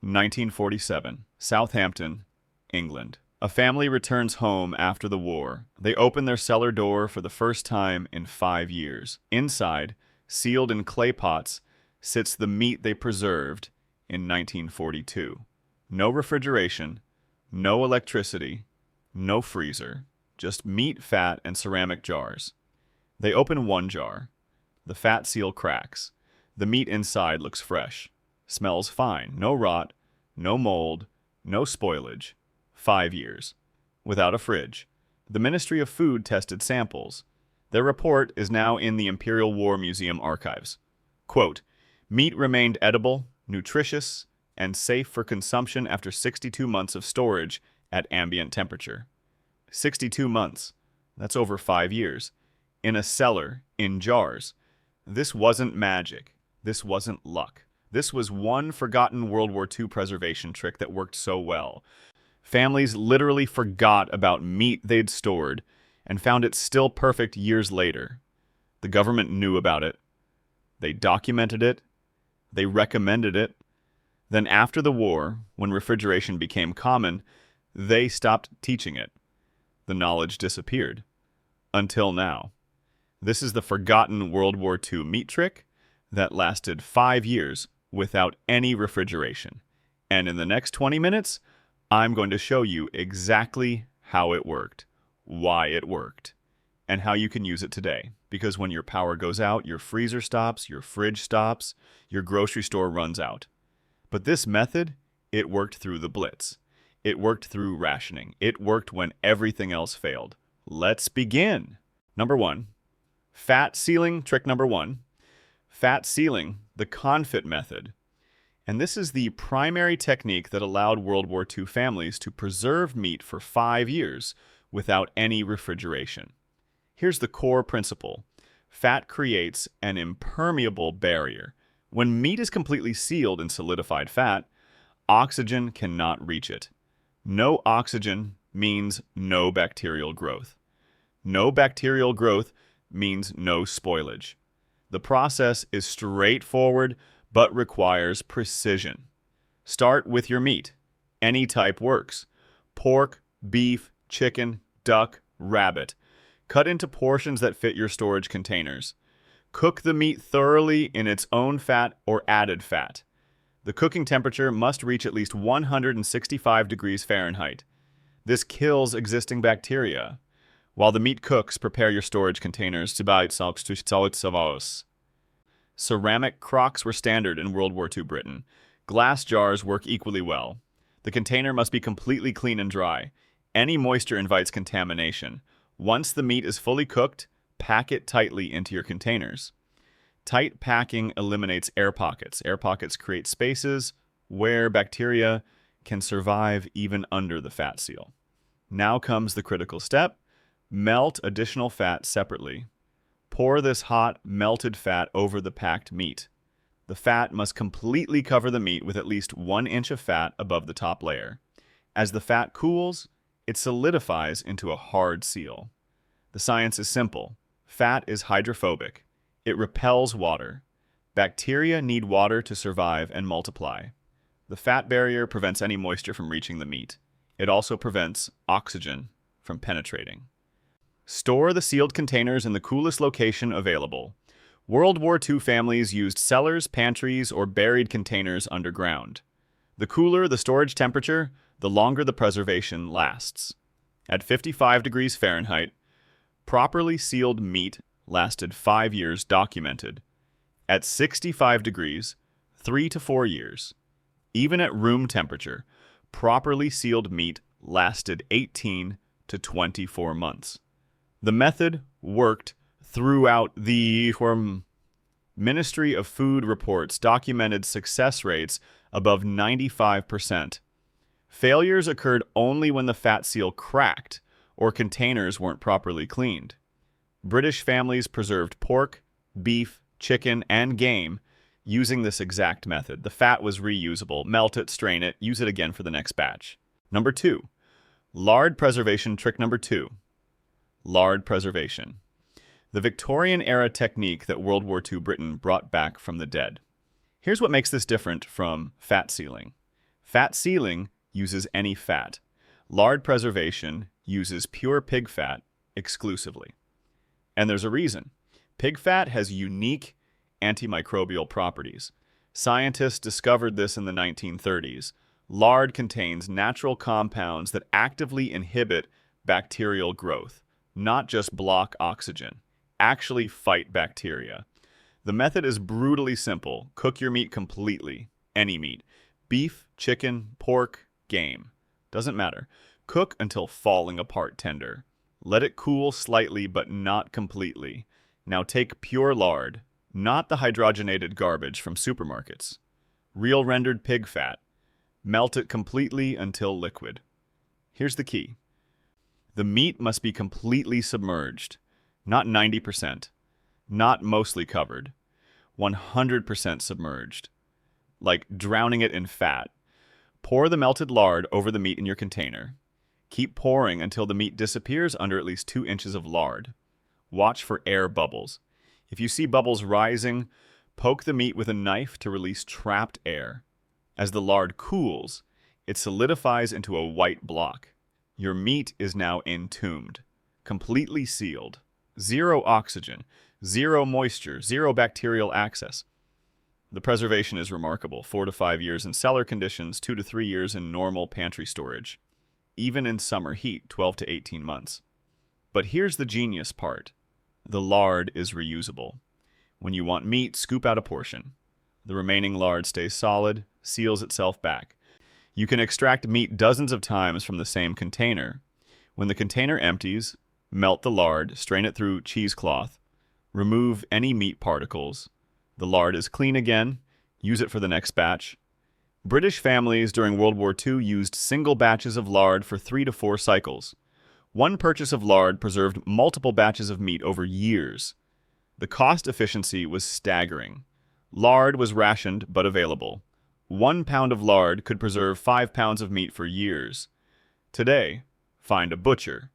1947, Southampton, England. A family returns home after the war. They open their cellar door for the first time in 5 years. Inside, sealed in clay pots, sits the meat they preserved in 1942. No refrigeration, no electricity, no freezer, just meat, fat, and ceramic jars. They open one jar. The fat seal cracks. The meat inside looks fresh. Smells fine. No rot, no mold, no spoilage. 5 years. Without a fridge. The Ministry of Food tested samples. Their report is now in the Imperial War Museum archives. Quote, meat remained edible, nutritious, and safe for consumption after 62 months of storage at ambient temperature. 62 months. That's over 5 years. In a cellar, in jars. This wasn't magic. This wasn't luck. This was one forgotten World War II preservation trick that worked so well. Families literally forgot about meat they'd stored and found it still perfect years later. The government knew about it. They documented it. They recommended it. Then after the war, when refrigeration became common, they stopped teaching it. The knowledge disappeared. Until now. This is the forgotten World War II meat trick that lasted 5 years without any refrigeration. And in the next 20 minutes, I'm going to show you exactly how it worked, why it worked, and how you can use it today. Because when your power goes out, your freezer stops, your fridge stops, your grocery store runs out. But this method, it worked through the Blitz. It worked through rationing. It worked when everything else failed. Let's begin. Number 1, fat sealing, trick number 1. Fat sealing, the confit method. And this is the primary technique that allowed World War II families to preserve meat for 5 years without any refrigeration. Here's the core principle. Fat creates an impermeable barrier. When meat is completely sealed in solidified fat, oxygen cannot reach it. No oxygen means no bacterial growth. No bacterial growth means no spoilage. The process is straightforward, but requires precision. Start with your meat. Any type works. Pork, beef, chicken, duck, rabbit. Cut into portions that fit your storage containers. Cook the meat thoroughly in its own fat or added fat. The cooking temperature must reach at least 165 degrees Fahrenheit. This kills existing bacteria. While the meat cooks, prepare your storage containers. Ceramic crocks were standard in World War II Britain. Glass jars work equally well. The container must be completely clean and dry. Any moisture invites contamination. Once the meat is fully cooked, pack it tightly into your containers. Tight packing eliminates air pockets. Air pockets create spaces where bacteria can survive even under the fat seal. Now comes the critical step. Melt additional fat separately. Pour this hot, melted fat over the packed meat. The fat must completely cover the meat with at least 1 inch of fat above the top layer. As the fat cools, it solidifies into a hard seal. The science is simple. Fat is hydrophobic. It repels water. Bacteria need water to survive and multiply. The fat barrier prevents any moisture from reaching the meat. It also prevents oxygen from penetrating. Store the sealed containers in the coolest location available. World War II families used cellars, pantries, or buried containers underground. The cooler the storage temperature, the longer the preservation lasts. At 55 degrees Fahrenheit, properly sealed meat lasted 5 years documented. At 65 degrees, 3 to 4 years. Even at room temperature, properly sealed meat lasted 18 to 24 months. The method worked throughout the Ministry of Food reports documented success rates above 95%. Failures occurred only when the fat seal cracked or containers weren't properly cleaned. British families preserved pork, beef, chicken, and game using this exact method. The fat was reusable. Melt it, strain it, use it again for the next batch. Number 2. Lard preservation trick number 2. Lard preservation. The Victorian-era technique that World War II Britain brought back from the dead. Here's what makes this different from fat sealing. Fat sealing uses any fat. Lard preservation uses pure pig fat exclusively. And there's a reason. Pig fat has unique antimicrobial properties. Scientists discovered this in the 1930s. Lard contains natural compounds that actively inhibit bacterial growth, not just block oxygen, actually fight bacteria. The method is brutally simple. Cook your meat completely, any meat. Beef, chicken, pork, game. Doesn't matter. Cook until falling apart tender. Let it cool slightly but not completely. Now take pure lard, not the hydrogenated garbage from supermarkets. Real rendered pig fat. Melt it completely until liquid. Here's the key. The meat must be completely submerged, not 90%, not mostly covered, 100% submerged, like drowning it in fat. Pour the melted lard over the meat in your container. Keep pouring until the meat disappears under at least 2 inches of lard. Watch for air bubbles. If you see bubbles rising, poke the meat with a knife to release trapped air. As the lard cools, it solidifies into a white block. Your meat is now entombed, completely sealed. 0 oxygen, 0 moisture, 0 bacterial access. The preservation is remarkable. 4 to 5 years in cellar conditions, 2 to 3 years in normal pantry storage. Even in summer heat, 12 to 18 months. But here's the genius part. The lard is reusable. When you want meat, scoop out a portion. The remaining lard stays solid, seals itself back. You can extract meat dozens of times from the same container. When the container empties, melt the lard, strain it through cheesecloth, remove any meat particles. The lard is clean again. Use it for the next batch. British families during World War II used single batches of lard for 3 to 4 cycles. One purchase of lard preserved multiple batches of meat over years. The cost efficiency was staggering. Lard was rationed but available. 1 pound of lard could preserve 5 pounds of meat for years. Today, find a butcher,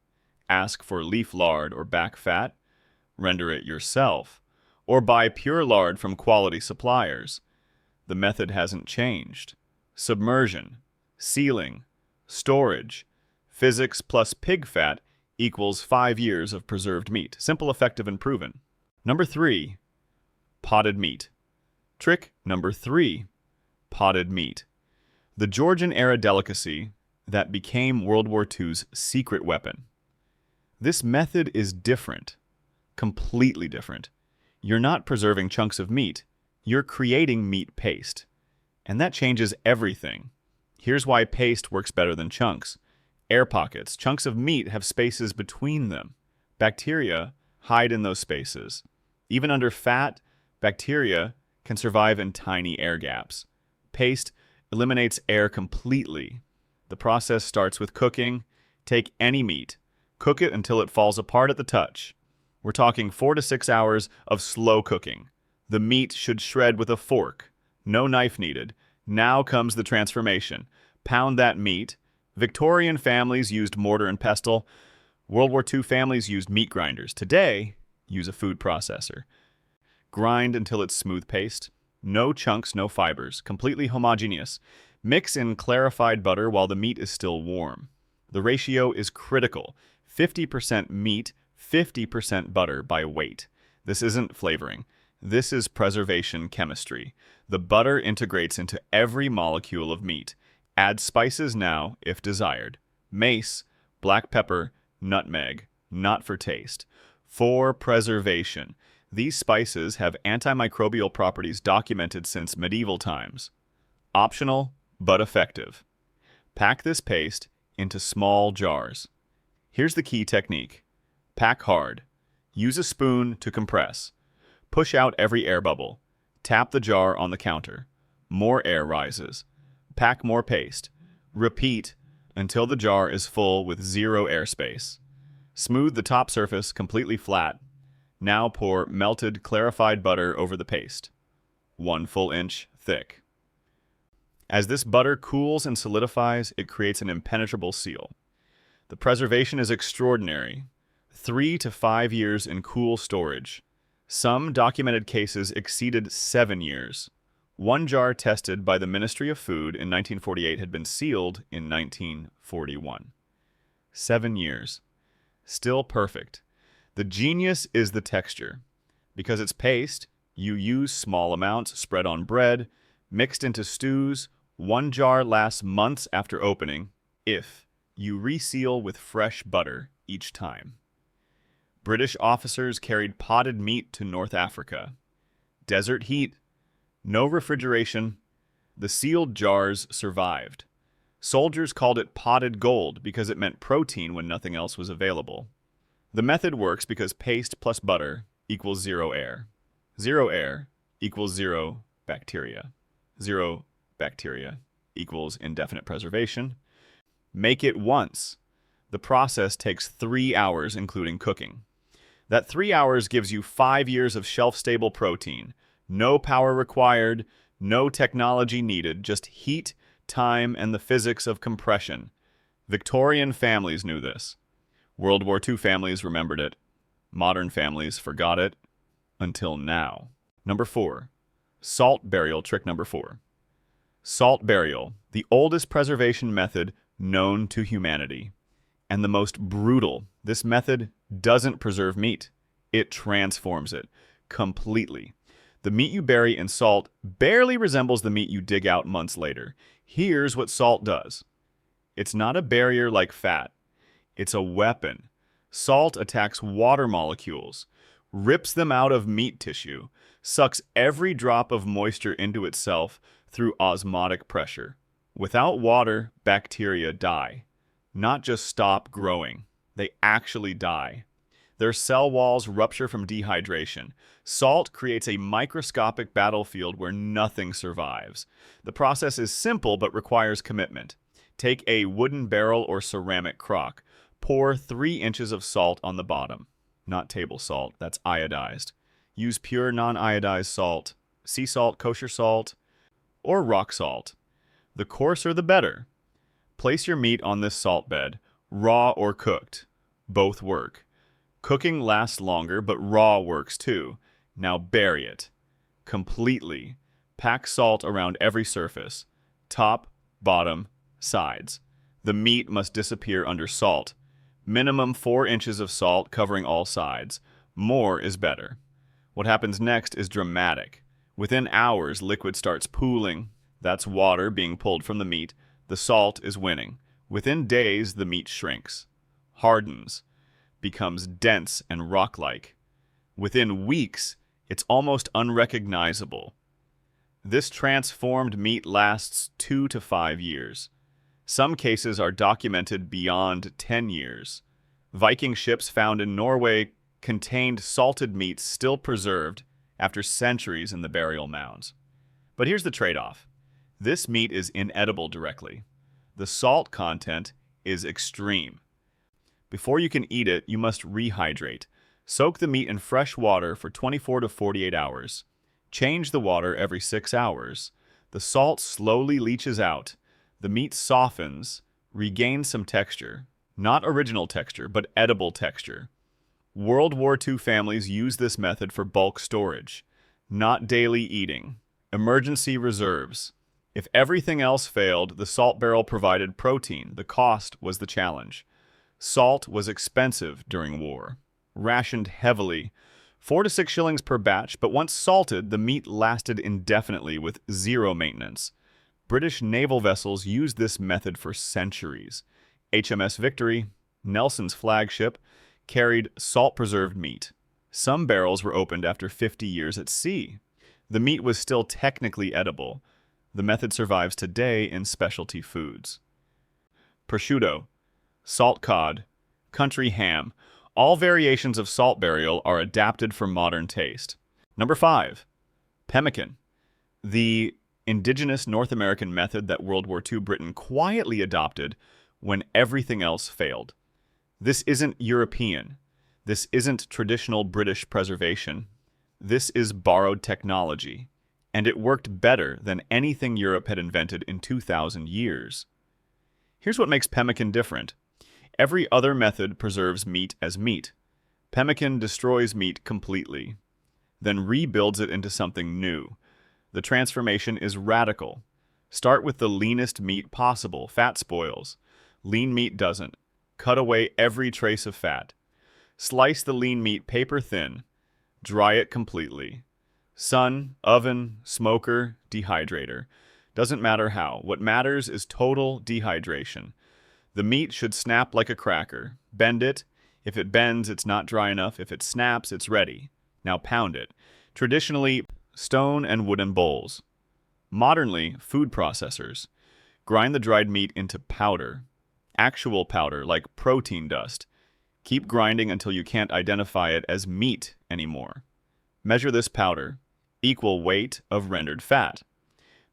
ask for leaf lard or back fat, render it yourself, or buy pure lard from quality suppliers. The method hasn't changed. Submersion, sealing, storage, physics plus pig fat equals 5 years of preserved meat. Simple, effective, and proven. Number 3, potted meat. Trick number 3, potted meat. The Georgian-era delicacy that became World War II's secret weapon. This method is different, completely different. You're not preserving chunks of meat, you're creating meat paste. And that changes everything. Here's why paste works better than chunks. Air pockets. Chunks of meat have spaces between them. Bacteria hide in those spaces. Even under fat, bacteria can survive in tiny air gaps. Paste eliminates air completely. The process starts with cooking. Take any meat. Cook it until it falls apart at the touch. We're talking 4 to 6 hours of slow cooking. The meat should shred with a fork. No knife needed. Now comes the transformation. Pound that meat. Victorian families used mortar and pestle. World War II families used meat grinders. Today, use a food processor. Grind until it's smooth paste. No chunks, no fibers. Completely homogeneous. Mix in clarified butter while the meat is still warm. The ratio is critical. 50% meat, 50% butter by weight. This isn't flavoring. This is preservation chemistry. The butter integrates into every molecule of meat. Add spices now, if desired. Mace, black pepper, nutmeg, not for taste. For preservation. These spices have antimicrobial properties documented since medieval times. Optional, but effective. Pack this paste into small jars. Here's the key technique. Pack hard. Use a spoon to compress. Push out every air bubble. Tap the jar on the counter. More air rises. Pack more paste. Repeat until the jar is full with 0 airspace. Smooth the top surface completely flat. Now pour melted, clarified butter over the paste. 1 full inch thick. As this butter cools and solidifies, it creates an impenetrable seal. The preservation is extraordinary. 3 to 5 years in cool storage. Some documented cases exceeded 7 years. One jar tested by the Ministry of Food in 1948 had been sealed in 1941. 7 years. Still perfect. The genius is the texture. Because it's paste, you use small amounts spread on bread, mixed into stews. One jar lasts months after opening, if you reseal with fresh butter each time. British officers carried potted meat to North Africa. Desert heat. No refrigeration. The sealed jars survived. Soldiers called it potted gold because it meant protein when nothing else was available. The method works because paste plus butter equals 0 air. 0 air equals 0 bacteria. 0 bacteria equals indefinite preservation. Make it once. The process takes 3 hours, including cooking. That 3 hours gives you 5 years of shelf-stable protein. No power required, no technology needed, just heat, time, and the physics of compression. Victorian families knew this. World War II families remembered it. Modern families forgot it. Until now. Number 4. Salt burial trick number 4. Salt burial, the oldest preservation method known to humanity. And the most brutal. This method doesn't preserve meat. It transforms it completely. The meat you bury in salt barely resembles the meat you dig out months later. Here's what salt does. It's not a barrier like fat. It's a weapon. Salt attacks water molecules, rips them out of meat tissue, sucks every drop of moisture into itself through osmotic pressure. Without water, bacteria die. Not just stop growing. They actually die. Their cell walls rupture from dehydration. Salt creates a microscopic battlefield where nothing survives. The process is simple but requires commitment. Take a wooden barrel or ceramic crock. Pour 3 inches of salt on the bottom. Not table salt, that's iodized. Use pure non-iodized salt, sea salt, kosher salt, or rock salt. The coarser the better. Place your meat on this salt bed, raw or cooked. Both work. Cooking lasts longer, but raw works too. Now bury it. Completely. Pack salt around every surface. Top, bottom, sides. The meat must disappear under salt. Minimum 4 inches of salt covering all sides. More is better. What happens next is dramatic. Within hours, liquid starts pooling. That's water being pulled from the meat. The salt is winning. Within days, the meat shrinks, hardens, becomes dense and rock-like. Within weeks, it's almost unrecognizable. This transformed meat lasts 2 to 5 years. Some cases are documented beyond 10 years. Viking ships found in Norway contained salted meat still preserved after centuries in the burial mounds. But here's the trade-off. This meat is inedible directly. The salt content is extreme. Before you can eat it, you must rehydrate. Soak the meat in fresh water for 24 to 48 hours. Change the water every 6 hours. The salt slowly leaches out. The meat softens, regains some texture. Not original texture, but edible texture. World War II families use this method for bulk storage, not daily eating. Emergency reserves. If everything else failed, the salt barrel provided protein. The cost was the challenge. Salt was expensive during war. Rationed heavily. 4 to 6 shillings per batch, but once salted, the meat lasted indefinitely with zero maintenance. British naval vessels used this method for centuries. HMS Victory, Nelson's flagship, carried salt-preserved meat. Some barrels were opened after 50 years at sea. The meat was still technically edible. The method survives today in specialty foods. Prosciutto, salt cod, country ham. All variations of salt burial are adapted for modern taste. Number 5. Pemmican. The indigenous North American method that World War II Britain quietly adopted when everything else failed. This isn't European. This isn't traditional British preservation. This is borrowed technology, and it worked better than anything Europe had invented in 2,000 years. Here's what makes pemmican different. Every other method preserves meat as meat. Pemmican destroys meat completely, then rebuilds it into something new. The transformation is radical. Start with the leanest meat possible. Fat spoils. Lean meat doesn't. Cut away every trace of fat. Slice the lean meat paper thin. Dry it completely. Sun, oven, smoker, dehydrator. Doesn't matter how. What matters is total dehydration. The meat should snap like a cracker. Bend it. If it bends, it's not dry enough. If it snaps, it's ready. Now pound it. Traditionally, stone and wooden bowls. Modernly, food processors. Grind the dried meat into powder. Actual powder, like protein dust. Keep grinding until you can't identify it as meat anymore. Measure this powder. Equal weight of rendered fat.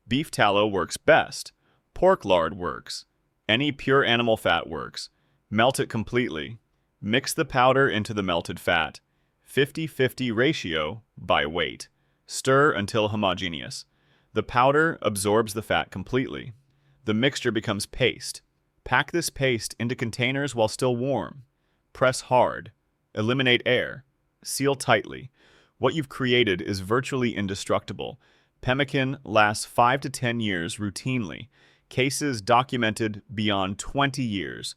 Beef tallow works best. Pork lard works. Any pure animal fat works. Melt it completely. Mix the powder into the melted fat. 50-50 ratio by weight. Stir until homogeneous. The powder absorbs the fat completely. The mixture becomes paste. Pack this paste into containers while still warm. Press hard. Eliminate air. Seal tightly. What you've created is virtually indestructible. Pemmican lasts 5 to 10 years routinely. Cases documented beyond 20 years.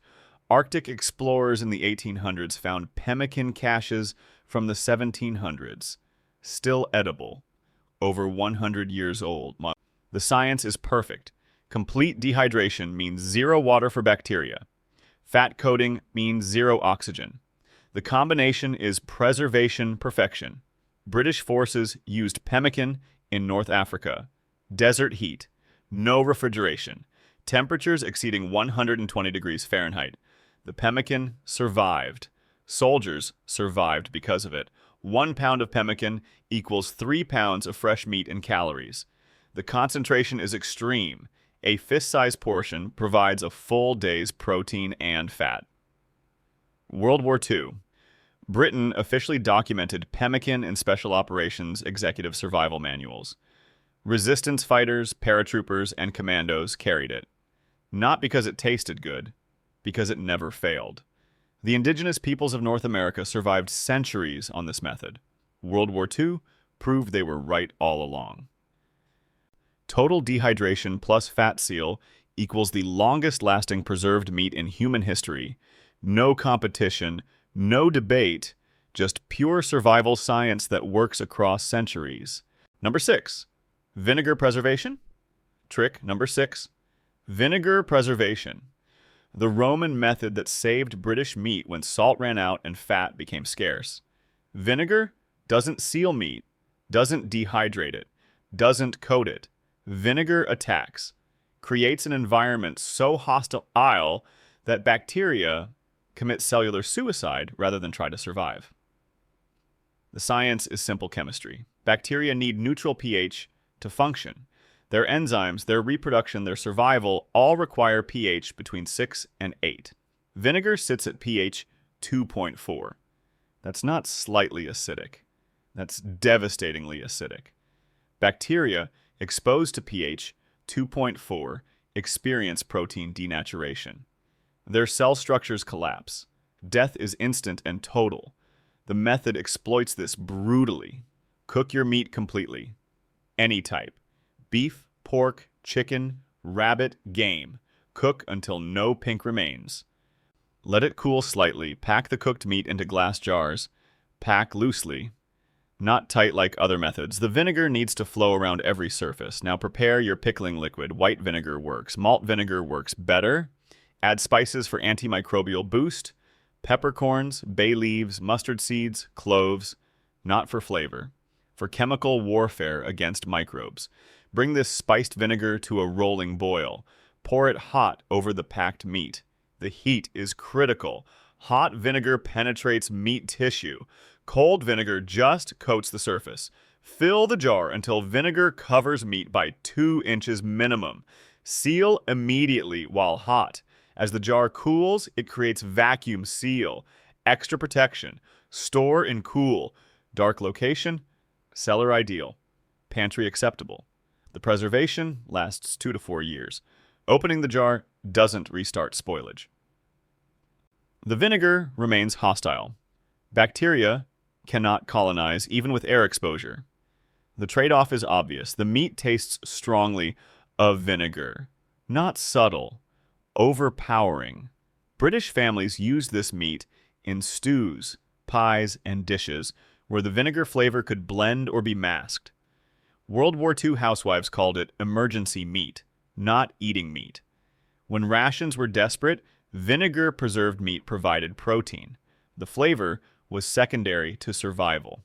Arctic explorers in the 1800s found pemmican caches from the 1700s. Still edible. Over 100 years old. The science is perfect. Complete dehydration means zero water for bacteria. Fat coating means zero oxygen. The combination is preservation perfection. British forces used pemmican in North Africa. Desert heat. No refrigeration. Temperatures exceeding 120 degrees Fahrenheit. The pemmican survived. Soldiers survived because of it. 1 pound of pemmican equals 3 pounds of fresh meat in calories. The concentration is extreme. A fist-sized portion provides a full day's protein and fat. World War II. Britain officially documented pemmican in Special Operations Executive Survival Manuals. Resistance fighters, paratroopers, and commandos carried it. Not because it tasted good, because it never failed. The indigenous peoples of North America survived centuries on this method. World War II proved they were right all along. Total dehydration plus fat seal equals the longest-lasting preserved meat in human history. No competition, no debate, just pure survival science that works across centuries. Number 6. Vinegar preservation? Trick number 6. Vinegar preservation. The Roman method that saved British meat when salt ran out and fat became scarce. Vinegar doesn't seal meat, doesn't dehydrate it, doesn't coat it. Vinegar attacks, creates an environment so hostile that bacteria commit cellular suicide rather than try to survive. The science is simple chemistry. Bacteria need neutral pH to function. Their enzymes, their reproduction, their survival all require pH between 6 and 8. Vinegar sits at pH 2.4. That's not slightly acidic. That's devastatingly acidic. Bacteria exposed to pH 2.4 experience protein denaturation. Their cell structures collapse. Death is instant and total. The method exploits this brutally. Cook your meat completely. Any type. Beef, pork, chicken, rabbit, game. Cook until no pink remains. Let it cool slightly. Pack the cooked meat into glass jars. Pack loosely. Not tight like other methods. The vinegar needs to flow around every surface. Now prepare your pickling liquid. White vinegar works. Malt vinegar works better. Add spices for antimicrobial boost. Peppercorns, bay leaves, mustard seeds, cloves. Not for flavor. For chemical warfare against microbes. Bring this spiced vinegar to a rolling boil. Pour it hot over the packed meat. The heat is critical. Hot vinegar penetrates meat tissue. Cold vinegar just coats the surface. Fill the jar until vinegar covers meat by 2 inches minimum. Seal immediately while hot. As the jar cools, it creates vacuum seal. Extra protection. Store in cool. Dark location. Cellar ideal. Pantry acceptable. The preservation lasts 2 to 4 years. Opening the jar doesn't restart spoilage. The vinegar remains hostile. Bacteria cannot colonize even with air exposure. The trade-off is obvious. The meat tastes strongly of vinegar, not subtle, overpowering. British families used this meat in stews, pies, and dishes where the vinegar flavor could blend or be masked. World War II housewives called it emergency meat, not eating meat. When rations were desperate, vinegar-preserved meat provided protein. The flavor was secondary to survival.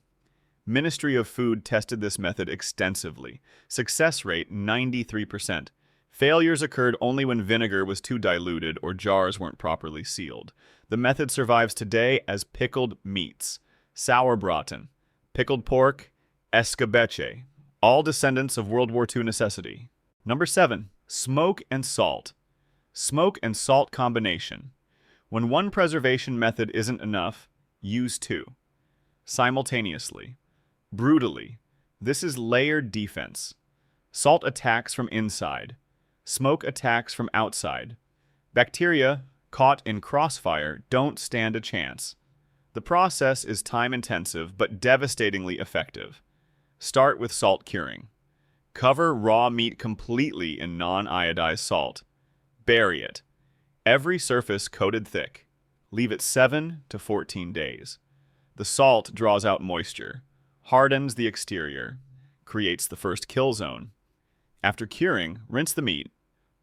Ministry of Food tested this method extensively. Success rate 93%. Failures occurred only when vinegar was too diluted or jars weren't properly sealed. The method survives today as pickled meats, sauerbraten, pickled pork, escabeche, all descendants of World War II necessity. Number 7. Smoke and salt. Smoke and salt combination. When one preservation method isn't enough, use two. Simultaneously. Brutally. This is layered defense. Salt attacks from inside. Smoke attacks from outside. Bacteria caught in crossfire don't stand a chance. The process is time-intensive but devastatingly effective. Start with salt curing. Cover raw meat completely in non-iodized salt. Bury it. Every surface coated thick. Leave it 7 to 14 days. The salt draws out moisture, hardens the exterior, creates the first kill zone. After curing, rinse the meat.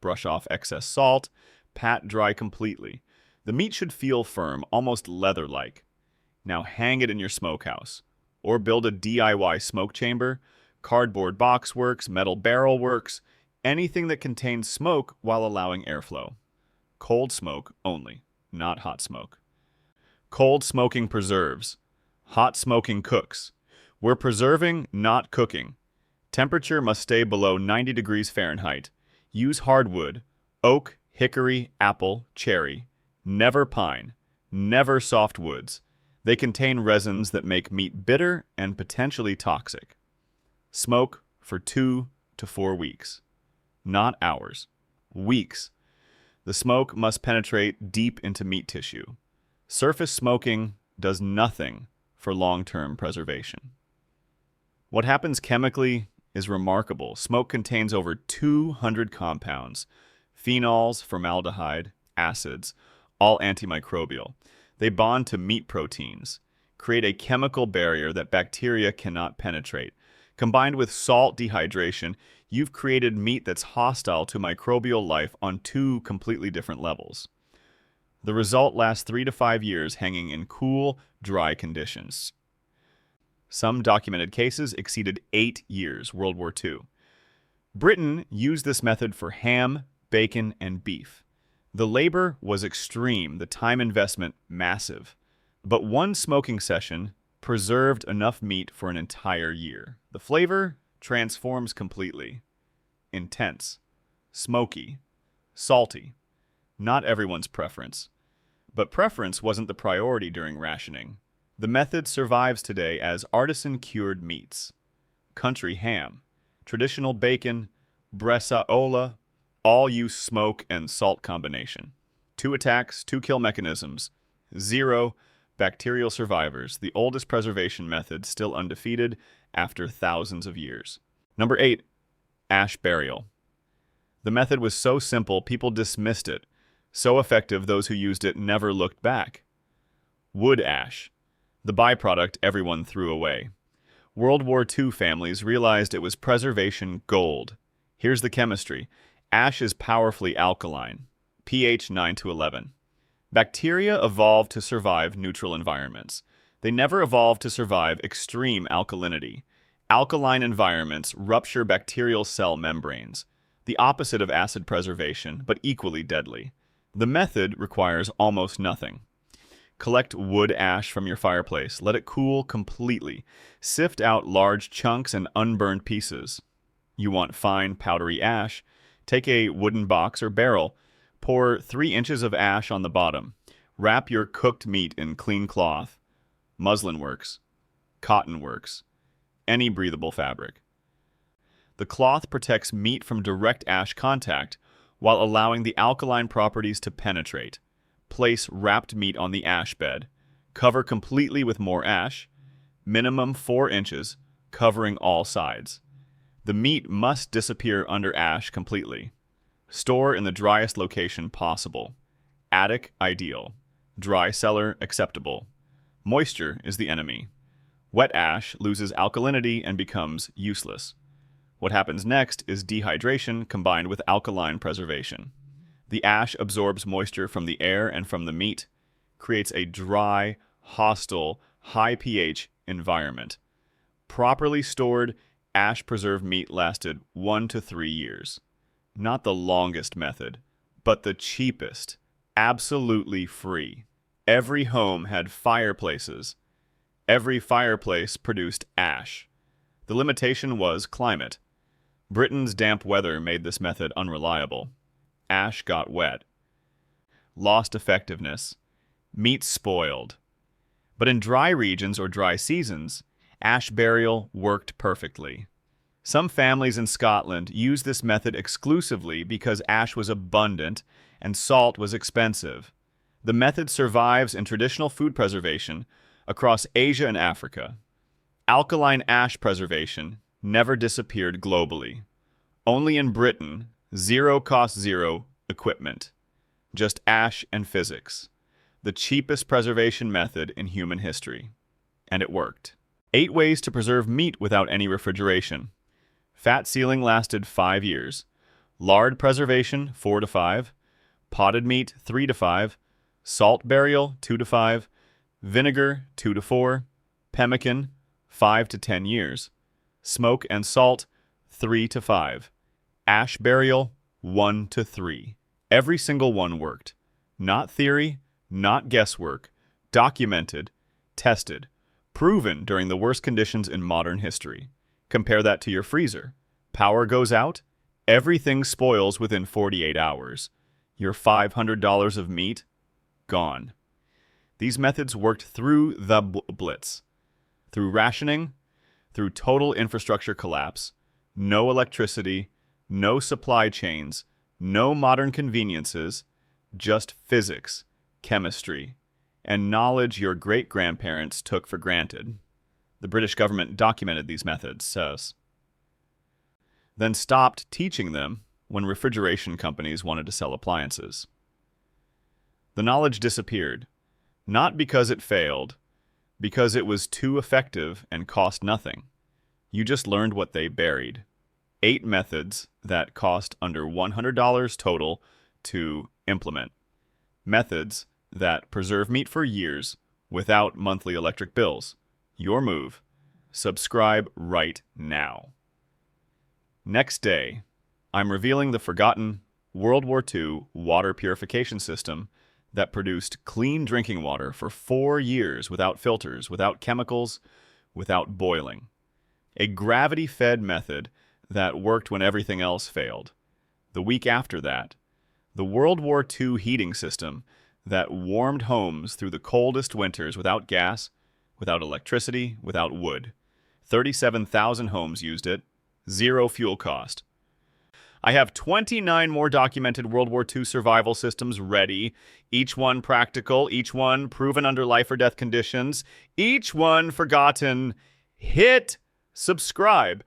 Brush off excess salt, pat dry completely. The meat should feel firm, almost leather-like. Now hang it in your smokehouse, or build a DIY smoke chamber. Cardboard box works, metal barrel works, anything that contains smoke while allowing airflow. Cold smoke only, not hot smoke. Cold smoking preserves. Hot smoking cooks. We're preserving, not cooking. Temperature must stay below 90 degrees Fahrenheit. Use hardwood, oak, hickory, apple, cherry. Never pine. Never soft woods. They contain resins that make meat bitter and potentially toxic. Smoke for 2 to 4 weeks. Not hours. Weeks. The smoke must penetrate deep into meat tissue. Surface smoking does nothing for long-term preservation. What happens chemically is remarkable. Smoke contains over 200 compounds, phenols, formaldehyde, acids, all antimicrobial. They bond to meat proteins, create a chemical barrier that bacteria cannot penetrate. Combined with salt dehydration, you've created meat that's hostile to microbial life on 2 completely different levels. The result lasts 3 to 5 years hanging in cool, dry conditions. Some documented cases exceeded 8 years, World War II. Britain used this method for ham, bacon, and beef. The labor was extreme, the time investment massive. But one smoking session preserved enough meat for an entire year. The flavor transforms completely. Intense, smoky, salty. Not everyone's preference. But preference wasn't the priority during rationing. The method survives today as artisan-cured meats. Country ham, traditional bacon, bresaola, all use smoke and salt combination. 2 attacks, 2 kill mechanisms, 0 bacterial survivors, the oldest preservation method still undefeated after thousands of years. Number 8, ash burial. The method was so simple, people dismissed it. So effective, those who used it never looked back. Wood ash, the byproduct everyone threw away. World War II families realized it was preservation gold. Here's the chemistry. Ash is powerfully alkaline, pH 9 to 11. Bacteria evolved to survive neutral environments. They never evolved to survive extreme alkalinity. Alkaline environments rupture bacterial cell membranes, the opposite of acid preservation, but equally deadly. The method requires almost nothing. Collect wood ash from your fireplace. Let it cool completely. Sift out large chunks and unburned pieces. You want fine, powdery ash? Take a wooden box or barrel. Pour 3 inches of ash on the bottom. Wrap your cooked meat in clean cloth. Muslin works. Cotton works. Any breathable fabric. The cloth protects meat from direct ash contact while allowing the alkaline properties to penetrate. Place wrapped meat on the ash bed. Cover completely with more ash. Minimum 4 inches. covering all sides. The meat must disappear under ash completely. Store in the driest location possible. Attic ideal. Dry cellar acceptable. Moisture is the enemy. Wet ash loses alkalinity and becomes useless. What happens next is dehydration combined with alkaline preservation. The ash absorbs moisture from the air and from the meat, creates a dry, hostile, high pH environment. Properly stored, ash-preserved meat lasted 1 to 3 years. Not the longest method, but the cheapest, absolutely free. Every home had fireplaces. Every fireplace produced ash. The limitation was climate. Britain's damp weather made this method unreliable. Ash got wet. Lost effectiveness. Meat spoiled. But in dry regions or dry seasons, ash burial worked perfectly. Some families in Scotland used this method exclusively because ash was abundant and salt was expensive. The method survives in traditional food preservation across Asia and Africa. Alkaline ash preservation never disappeared globally. Only in Britain, cost zero equipment. Just ash and physics. The cheapest preservation method in human history. And it worked. 8 ways to preserve meat without any refrigeration. Fat sealing lasted 5 years. Lard preservation, 4 to 5. Potted meat, 3 to 5. Salt burial, 2 to 5. Vinegar, 2 to 4. Pemmican, 5 to 10 years. Smoke and salt, 3 to 5. Ash burial, 1 to 3. Every single one worked. Not theory, not guesswork. Documented, tested, proven during the worst conditions in modern history. Compare that to your freezer. Power goes out, everything spoils within 48 hours. Your $500 of meat, gone. These methods worked through the Blitz. Through rationing, through total infrastructure collapse, no electricity, no supply chains, no modern conveniences, just physics, chemistry, and knowledge your great-grandparents took for granted. The British government documented these methods, then stopped teaching them when refrigeration companies wanted to sell appliances. The knowledge disappeared, not because it failed, because it was too effective and cost nothing. You just learned what they buried. 8 methods that cost under $100 total to implement. Methods that preserve meat for years without monthly electric bills. Your move. Subscribe right now. Next day, I'm revealing the forgotten World War II water purification system that produced clean drinking water for 4 years without filters, without chemicals, without boiling. A gravity-fed method that worked when everything else failed. The week after that, the World War II heating system that warmed homes through the coldest winters without gas, without electricity, without wood. 37,000 homes used it, 0 fuel cost. I have 29 more documented World War II survival systems ready, each one practical, each one proven under life or death conditions, each one forgotten. Hit subscribe.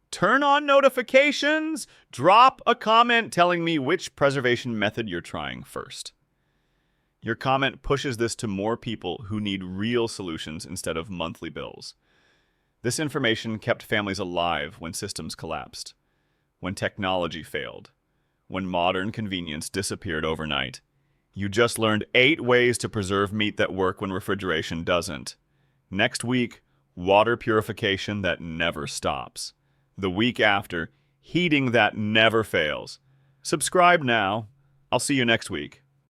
Turn on notifications. Drop a comment telling me which preservation method you're trying first. Your comment pushes this to more people who need real solutions instead of monthly bills. This information kept families alive when systems collapsed, when technology failed, when modern convenience disappeared overnight. You just learned 8 ways to preserve meat that work when refrigeration doesn't. Next week, water purification that never stops. The week after, heating that never fails. Subscribe now. I'll see you next week.